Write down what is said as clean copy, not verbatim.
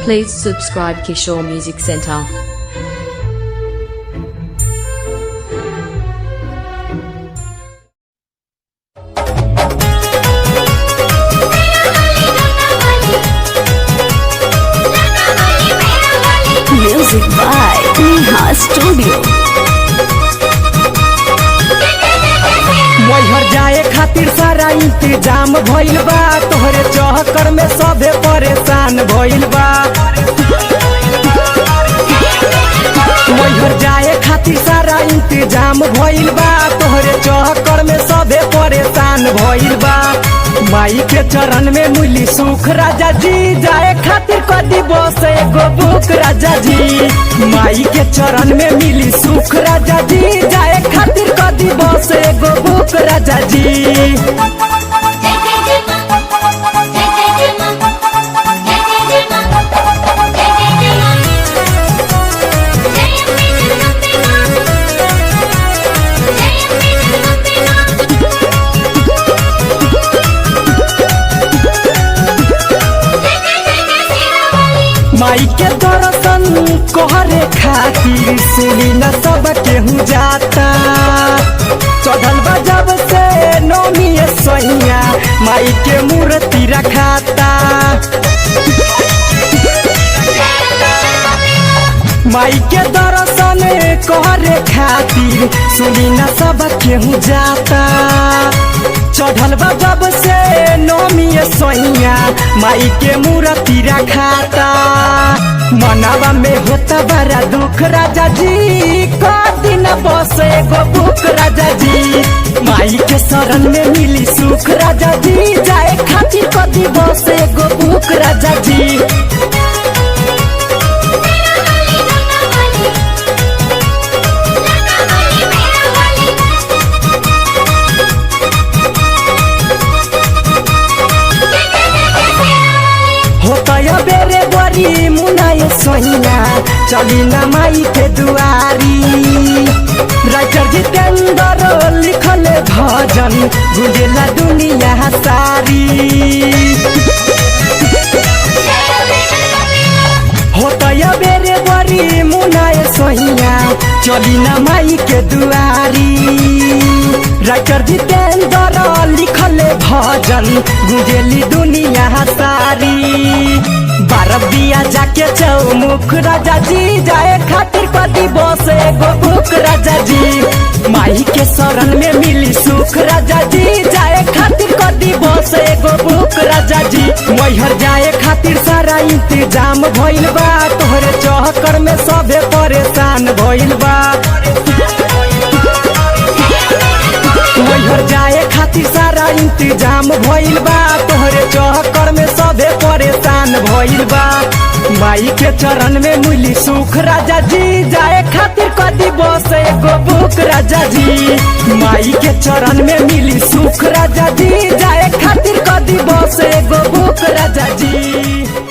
Please subscribe Kishore Music Center. Music by Neha Studio. Maihar जाए खातिर सारा इंतजाम भइल बा, तोहरे चहकर में सभे परेशान भइल बा। मैहर जाए खातिर सारा इंतजाम भइल बा, तोहरे चहकर में सभे परेशान भइल बा। माई के चरण में मिली सुख राजा जी, जाए खातिर कदी बस एगो बुक राजा जी। माई के चरण में मिली सुख राजा जी, जाए खातिर कदी बस एगो बुक राजा जी। माई के दर्शन कोहरे खातिर सुनी न सब केहू जाता। चढ़ल बा जब से नौमी सैया, माई के मूर्ति रखाता। माई के दर्शन कोहरे खातिर सुनी न सब केहू जाता। चढ़ल बा जब से नौमी सैया, माई के मूर्ति रखाता। मनावा में होता बड़ा दुख राजा जी, दिन बस एगो बुक राजा जी। माई के शरण में मिली सुख राजा जी, जाए खातिर कदी बस एगो बुक राजा जी। होता बेरे बड़ी मुनाए सोहिना, चली न माई के दुआरी। राइटर जितेंद्र लिखले भजन, गुंजेला दुनिया सारी। होता बेरे बड़ी मुनाए सोहिना, चली न माई के दुआरी। राइटर जितेंद्र लिखले भजन, गुंजेली दुनिया सारी। बारबिया जाके चौमुख राजा जी, जाए खातिर कदी बस एगो बुक राजा जी। माई के शरण में मिली सुख राजा जी, जाए खातिर कदी बस एगो बुक राजा जी। मैहर जाए खातिर सारा इंतजाम भइल बा, तोहरे चहकर में सभे परेशान भइल बा। मैहर जाए खातिर सारा इंतजाम भइल बा, तोहरे चहकर में सभे परेशान भइल बा। माई के चरण में मिली सुख राजा जी, जाए खातिर कदी बस एगो बुक राजा जी। माई के चरण में मिली सुख राजा जी, जाए खातिर कदी बस एगो बुक राजा जी।